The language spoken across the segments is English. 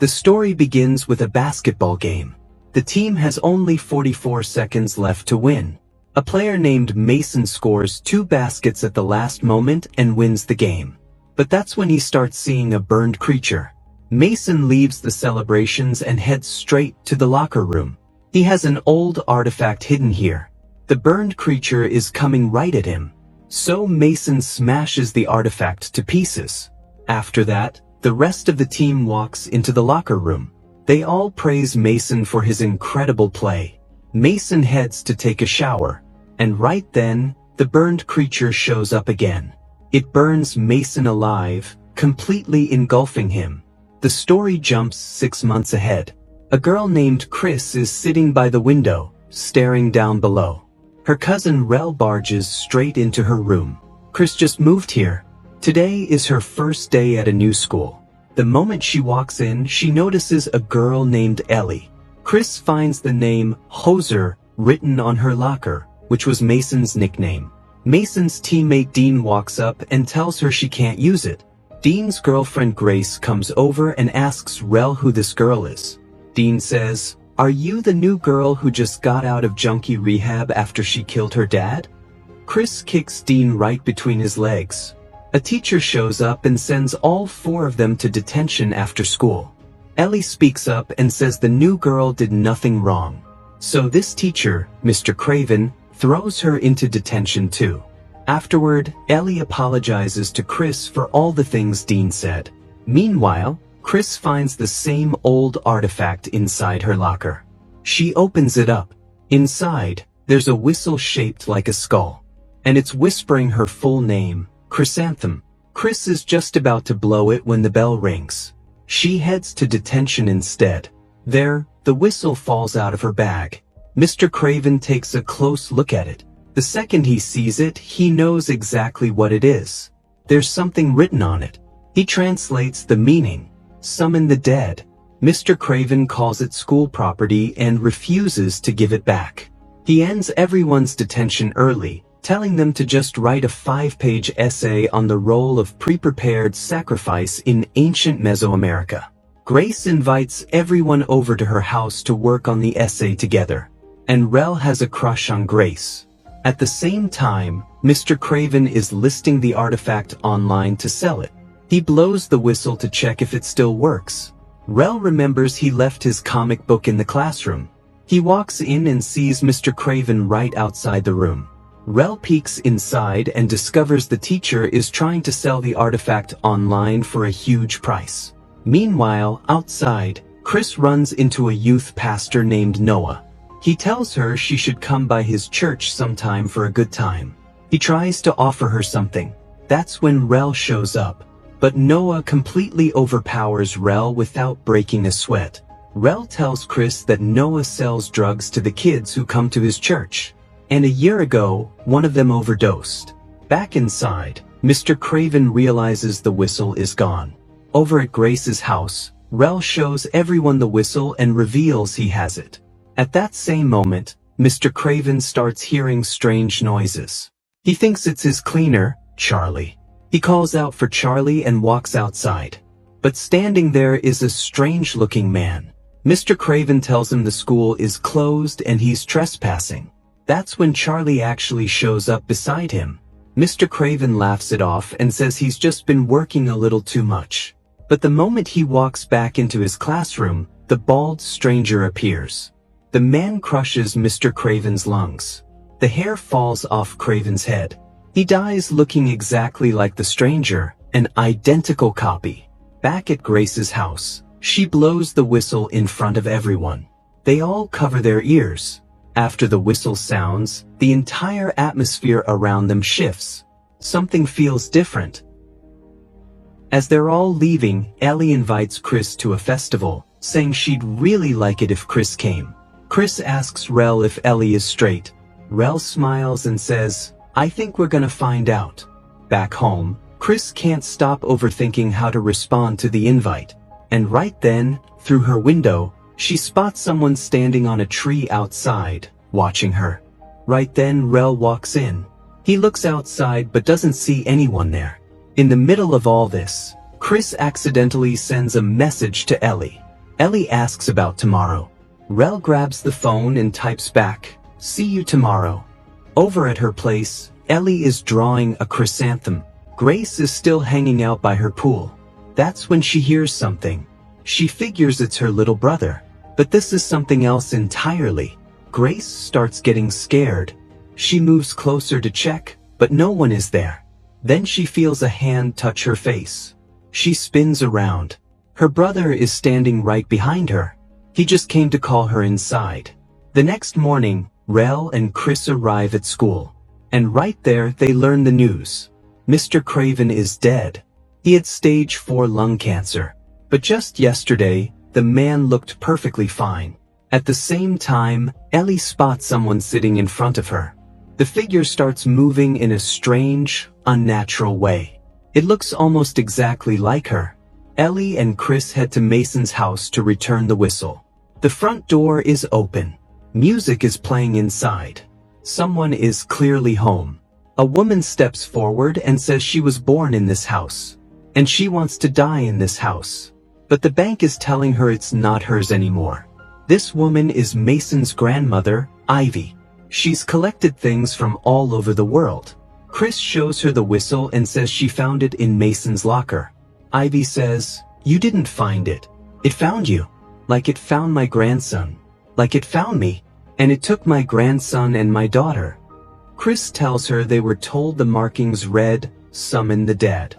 The story begins with a basketball game. The team has only 44 seconds left to win. A player named Mason scores 2 baskets at the last moment and wins the game. But that's when he starts seeing a burned creature. Mason leaves the celebrations and heads straight to the locker room. He has an old artifact hidden here. The burned creature is coming right at him. So Mason smashes the artifact to pieces. After that, the rest of the team walks into the locker room. They all praise Mason for his incredible play. Mason heads to take a shower. And right then, the burned creature shows up again. It burns Mason alive, completely engulfing him. The story jumps 6 months ahead. A girl named Chris is sitting by the window, staring down below. Her cousin Rel barges straight into her room. Chris just moved here. Today is her first day at a new school. The moment she walks in, she notices a girl named Ellie. Chris finds the name Hoser written on her locker, which was Mason's nickname. Mason's teammate Dean walks up and tells her she can't use it. Dean's girlfriend Grace comes over and asks Rel who this girl is. Dean says, "Are you the new girl who just got out of junkie rehab after she killed her dad?" Chris kicks Dean right between his legs. A teacher shows up and sends all 4 of them to detention after school. Ellie speaks up and says the new girl did nothing wrong. So this teacher, Mr. Craven, throws her into detention too. Afterward, Ellie apologizes to Chris for all the things Dean said. Meanwhile, Chris finds the same old artifact inside her locker. She opens it up. Inside, there's a whistle shaped like a skull. And it's whispering her full name, Chrysanthemum. Chris is just about to blow it when the bell rings. She heads to detention instead. There, the whistle falls out of her bag. Mr. Craven takes a close look at it. The second he sees it, he knows exactly what it is. There's something written on it. He translates the meaning. Summon the dead. Mr. Craven calls it school property and refuses to give it back. He ends everyone's detention early, telling them to just write a 5-page essay on the role of pre-prepared sacrifice in ancient Mesoamerica. Grace invites everyone over to her house to work on the essay together. And Rel has a crush on Grace. At the same time, Mr. Craven is listing the artifact online to sell it. He blows the whistle to check if it still works. Rel remembers he left his comic book in the classroom. He walks in and sees Mr. Craven right outside the room. Rel peeks inside and discovers the teacher is trying to sell the artifact online for a huge price. Meanwhile, outside, Chris runs into a youth pastor named Noah. He tells her she should come by his church sometime for a good time. He tries to offer her something. That's when Rel shows up. But Noah completely overpowers Rel without breaking a sweat. Rel tells Chris that Noah sells drugs to the kids who come to his church. And a year ago, one of them overdosed. Back inside, Mr. Craven realizes the whistle is gone. Over at Grace's house, Rel shows everyone the whistle and reveals he has it. At that same moment, Mr. Craven starts hearing strange noises. He thinks it's his cleaner, Charlie. He calls out for Charlie and walks outside. But standing there is a strange-looking man. Mr. Craven tells him the school is closed and he's trespassing. That's when Charlie actually shows up beside him. Mr. Craven laughs it off and says he's just been working a little too much. But the moment he walks back into his classroom, the bald stranger appears. The man crushes Mr. Craven's lungs. The hair falls off Craven's head. He dies looking exactly like the stranger, an identical copy. Back at Grace's house, she blows the whistle in front of everyone. They all cover their ears. After the whistle sounds, the entire atmosphere around them shifts. Something feels different. As they're all leaving, Ellie invites Chris to a festival, saying she'd really like it if Chris came. Chris asks Rel if Ellie is straight. Rel smiles and says, "I think we're gonna find out." Back home, Chris can't stop overthinking how to respond to the invite. And right then, through her window, she spots someone standing on a tree outside, watching her. Right then, Rel walks in. He looks outside but doesn't see anyone there. In the middle of all this, Chris accidentally sends a message to Ellie. Ellie asks about tomorrow. Rel grabs the phone and types back, "See you tomorrow." Over at her place, Ellie is drawing a chrysanthemum. Grace is still hanging out by her pool. That's when she hears something. She figures it's her little brother, but this is something else entirely. Grace starts getting scared. She moves closer to check, but no one is there. Then she feels a hand touch her face. She spins around. Her brother is standing right behind her. He just came to call her inside. The next morning, Rel and Chris arrive at school. And right there they learn the news. Mr. Craven is dead. He had stage 4 lung cancer. But just yesterday, the man looked perfectly fine. At the same time, Ellie spots someone sitting in front of her. The figure starts moving in a strange, unnatural way. It looks almost exactly like her. Ellie and Chris head to Mason's house to return the whistle. The front door is open. Music is playing inside. Someone is clearly home. A woman steps forward and says she was born in this house. And she wants to die in this house. But the bank is telling her it's not hers anymore. This woman is Mason's grandmother, Ivy. She's collected things from all over the world. Chris shows her the whistle and says she found it in Mason's locker. Ivy says, "You didn't find it. It found you. Like it found my grandson. Like it found me. And it took my grandson and my daughter." Chris tells her they were told the markings read, "Summon the dead."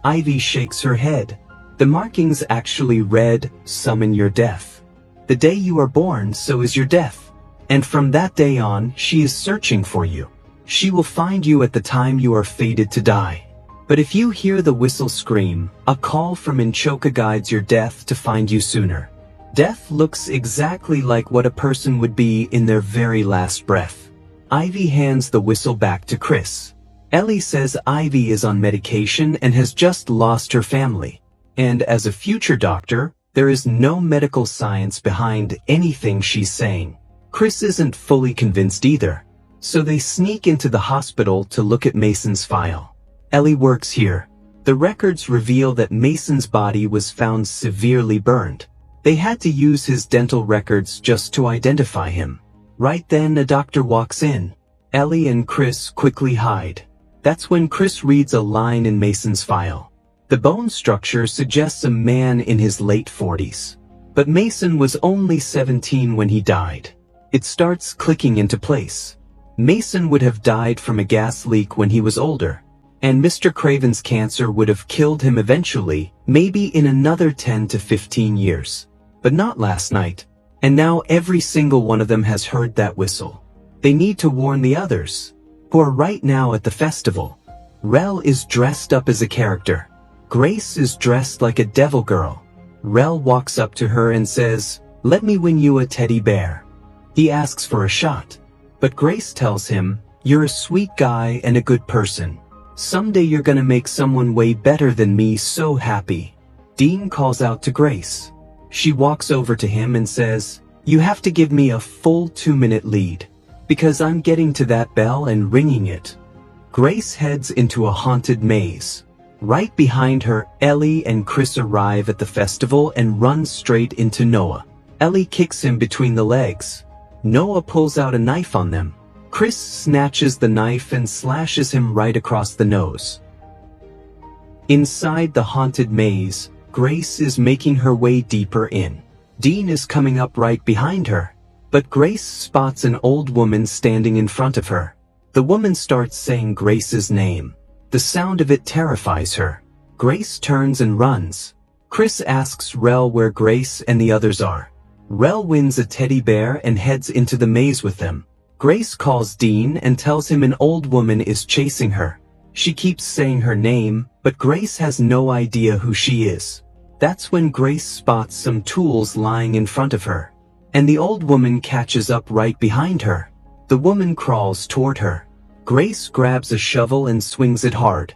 Ivy shakes her head. The markings actually read, "Summon your death. The day you are born, so is your death. And from that day on, she is searching for you. She will find you at the time you are fated to die. But if you hear the whistle scream, a call from Inchoka guides your death to find you sooner." Death looks exactly like what a person would be in their very last breath. Ivy hands the whistle back to Chris. Ellie says Ivy is on medication and has just lost her family. And as a future doctor, there is no medical science behind anything she's saying. Chris isn't fully convinced either. So they sneak into the hospital to look at Mason's file. Ellie works here. The records reveal that Mason's body was found severely burned. They had to use his dental records just to identify him. Right then a doctor walks in. Ellie and Chris quickly hide. That's when Chris reads a line in Mason's file. The bone structure suggests a man in his late 40s. But Mason was only 17 when he died. It starts clicking into place. Mason would have died from a gas leak when he was older. And Mr. Craven's cancer would have killed him eventually, maybe in another 10 to 15 years. But not last night. And now every single one of them has heard that whistle. They need to warn the others, who are right now at the festival. Rel is dressed up as a character. Grace is dressed like a devil girl. Rel walks up to her and says, "Let me win you a teddy bear." He asks for a shot. But Grace tells him, "You're a sweet guy and a good person. Someday you're gonna make someone way better than me so happy." Dean calls out to Grace. She walks over to him and says, "You have to give me a full 2-minute lead, because I'm getting to that bell and ringing it." Grace heads into a haunted maze. Right behind her, Ellie and Chris arrive at the festival and run straight into Noah. Ellie kicks him between the legs. Noah pulls out a knife on them. Chris snatches the knife and slashes him right across the nose. Inside the haunted maze, Grace is making her way deeper in. Dean is coming up right behind her. But Grace spots an old woman standing in front of her. The woman starts saying Grace's name. The sound of it terrifies her. Grace turns and runs. Chris asks Rel where Grace and the others are. Rel wins a teddy bear and heads into the maze with them. Grace calls Dean and tells him an old woman is chasing her. She keeps saying her name, but Grace has no idea who she is. That's when Grace spots some tools lying in front of her. And the old woman catches up right behind her. The woman crawls toward her. Grace grabs a shovel and swings it hard.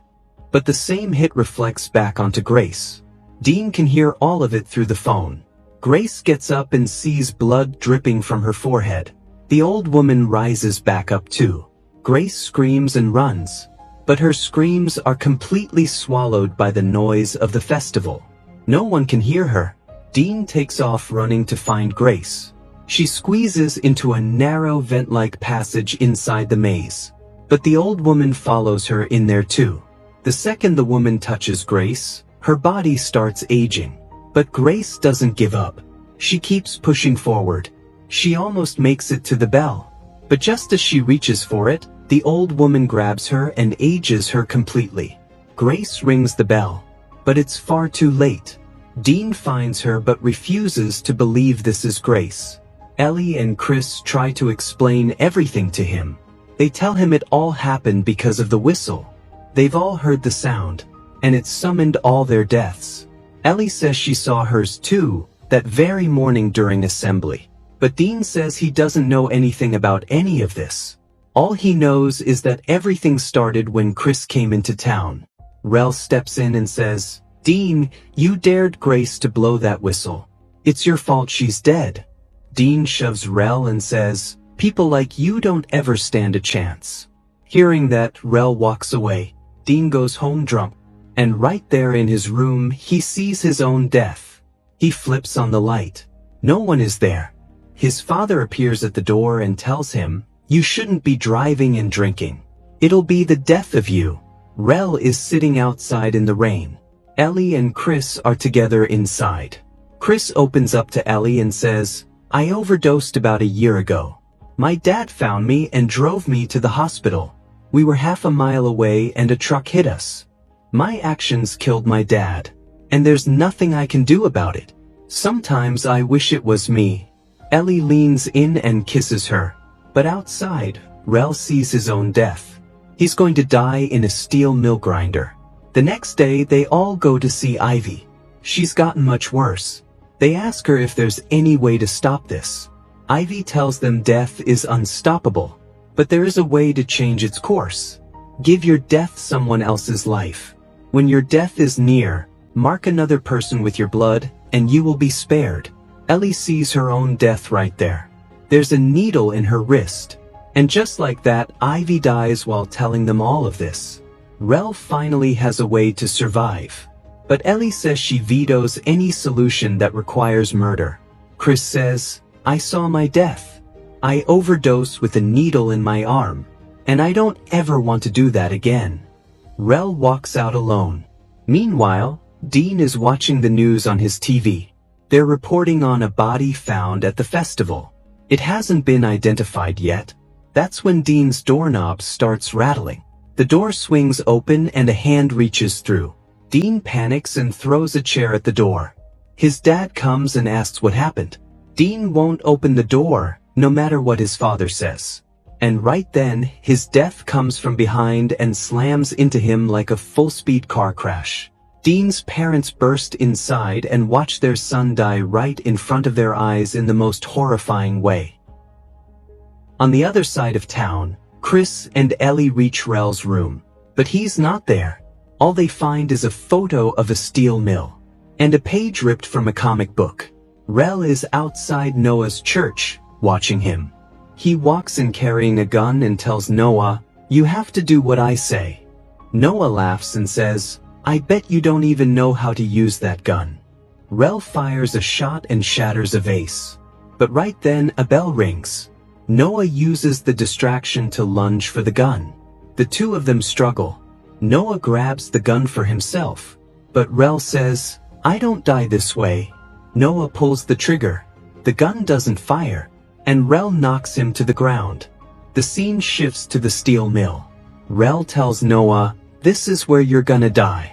But the same hit reflects back onto Grace. Dean can hear all of it through the phone. Grace gets up and sees blood dripping from her forehead. The old woman rises back up too. Grace screams and runs. But her screams are completely swallowed by the noise of the festival. No one can hear her. Dean takes off running to find Grace. She squeezes into a narrow vent-like passage inside the maze. But the old woman follows her in there too. The second the woman touches Grace, her body starts aging. But Grace doesn't give up. She keeps pushing forward. She almost makes it to the bell. But just as she reaches for it, the old woman grabs her and ages her completely. Grace rings the bell. But it's far too late. Dean finds her but refuses to believe this is Grace. Ellie and Chris try to explain everything to him. They tell him it all happened because of the whistle. They've all heard the sound, and it summoned all their deaths. Ellie says she saw hers too, that very morning during assembly. But Dean says he doesn't know anything about any of this. All he knows is that everything started when Chris came into town. Rel steps in and says, "Dean, you dared Grace to blow that whistle. It's your fault she's dead." Dean shoves Rel and says, "People like you don't ever stand a chance." Hearing that, Rel walks away. Dean goes home drunk, and right there in his room, he sees his own death. He flips on the light. No one is there. His father appears at the door and tells him, "You shouldn't be driving and drinking. It'll be the death of you." Rel is sitting outside in the rain. Ellie and Chris are together inside. Chris opens up to Ellie and says, "I overdosed about a year ago. My dad found me and drove me to the hospital. We were half a mile away and a truck hit us. My actions killed my dad, and there's nothing I can do about it. Sometimes I wish it was me." Ellie leans in and kisses her, but outside, Rel sees his own death. He's going to die in a steel mill grinder. The next day, they all go to see Ivy. She's gotten much worse. They ask her if there's any way to stop this. Ivy tells them death is unstoppable, but there is a way to change its course. Give your death someone else's life. When your death is near, mark another person with your blood, and you will be spared. Ellie sees her own death right there. There's a needle in her wrist. And just like that, Ivy dies while telling them all of this. Rel finally has a way to survive. But Ellie says she vetoes any solution that requires murder. Chris says, "I saw my death. I overdosed with a needle in my arm, and I don't ever want to do that again." Rel walks out alone. Meanwhile, Dean is watching the news on his TV. They're reporting on a body found at the festival. It hasn't been identified yet. That's when Dean's doorknob starts rattling. The door swings open and a hand reaches through. Dean panics and throws a chair at the door. His dad comes and asks what happened. Dean won't open the door, no matter what his father says. And right then, his death comes from behind and slams into him like a full-speed car crash. Dean's parents burst inside and watch their son die right in front of their eyes in the most horrifying way. On the other side of town, Chris and Ellie reach Rel's room, but he's not there. All they find is a photo of a steel mill, and a page ripped from a comic book. Rel is outside Noah's church, watching him. He walks in carrying a gun and tells Noah, "You have to do what I say." Noah laughs and says, "I bet you don't even know how to use that gun." Rel fires a shot and shatters a vase. But right then, a bell rings. Noah uses the distraction to lunge for the gun. The two of them struggle. Noah grabs the gun for himself, but Rel says, "I don't die this way." Noah pulls the trigger. The gun doesn't fire, and Rel knocks him to the ground. The scene shifts to the steel mill. Rel tells Noah, "This is where you're gonna die."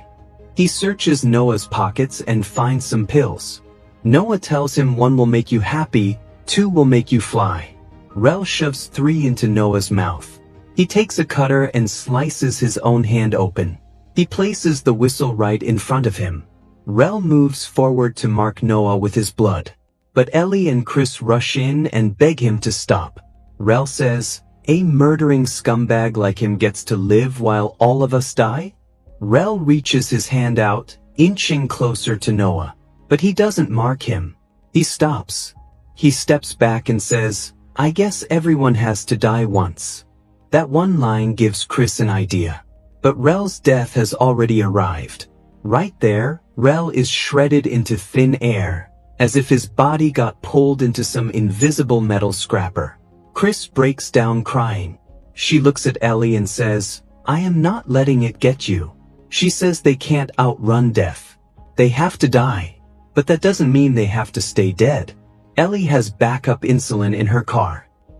He searches Noah's pockets and finds some pills. Noah tells him 1 will make you happy, 2 will make you fly. Rel shoves 3 into Noah's mouth. He takes a cutter and slices his own hand open. He places the whistle right in front of him. Rel moves forward to mark Noah with his blood. But Ellie and Chris rush in and beg him to stop. Rel says, "A murdering scumbag like him gets to live while all of us die?" Rel reaches his hand out, inching closer to Noah. But he doesn't mark him. He stops. He steps back and says, "I guess everyone has to die once." That one line gives Chris an idea. But Rel's death has already arrived. Right there, Rel is shredded into thin air, as if his body got pulled into some invisible metal scrapper. Chris breaks down crying. She looks at Ellie and says, "I am not letting it get you." She says they can't outrun death. They have to die. But that doesn't mean they have to stay dead. Ellie has backup insulin in her car.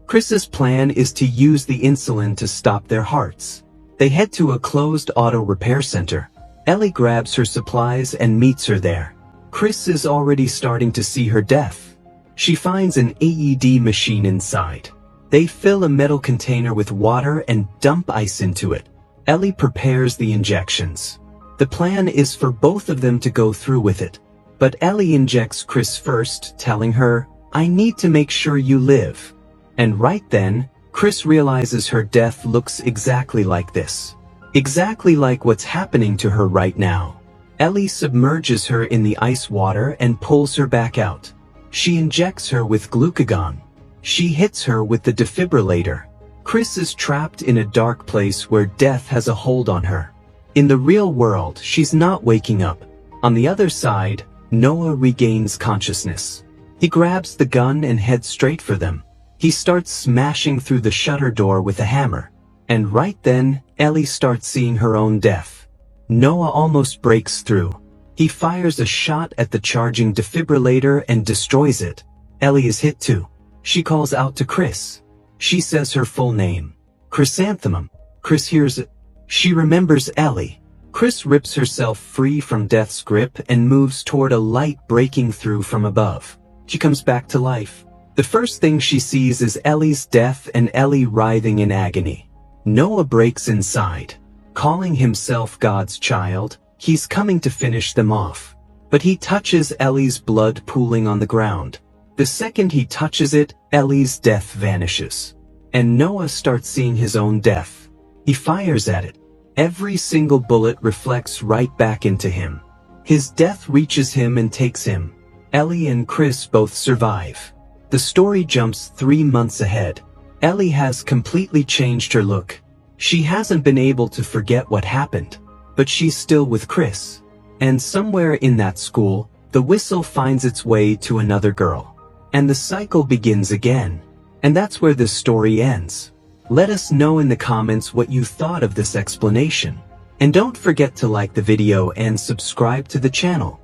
Chris's plan is to use the insulin to stop their hearts. They head to a closed auto repair center. Ellie grabs her supplies and meets her there. Chris is already starting to see her death. She finds an AED machine inside. They fill a metal container with water and dump ice into it. Ellie prepares the injections. The plan is for both of them to go through with it. But Ellie injects Chris first, telling her, "I need to make sure you live." And right then, Chris realizes her death looks exactly like this. Exactly like what's happening to her right now. Ellie submerges her in the ice water and pulls her back out. She injects her with glucagon. She hits her with the defibrillator. Chris is trapped in a dark place where death has a hold on her. In the real world, she's not waking up. On the other side, Noah regains consciousness. He grabs the gun and heads straight for them. He starts smashing through the shutter door with a hammer. And right then, Ellie starts seeing her own death. Noah almost breaks through. He fires a shot at the charging defibrillator and destroys it. Ellie is hit too. She calls out to Chris. She says her full name. Chrysanthemum. Chris hears it. She remembers Ellie. Chris rips herself free from death's grip and moves toward a light breaking through from above. She comes back to life. The first thing she sees is Ellie's death and Ellie writhing in agony. Noah breaks inside. Calling himself God's child, he's coming to finish them off. But he touches Ellie's blood pooling on the ground. The second he touches it, Ellie's death vanishes. And Noah starts seeing his own death. He fires at it. Every single bullet reflects right back into him. His death reaches him and takes him. Ellie and Chris both survive. The story jumps 3 months ahead. Ellie has completely changed her look. She hasn't been able to forget what happened, but she's still with Chris. And somewhere in that school, the whistle finds its way to another girl. And the cycle begins again. And that's where this story ends. Let us know in the comments what you thought of this explanation. And don't forget to like the video and subscribe to the channel.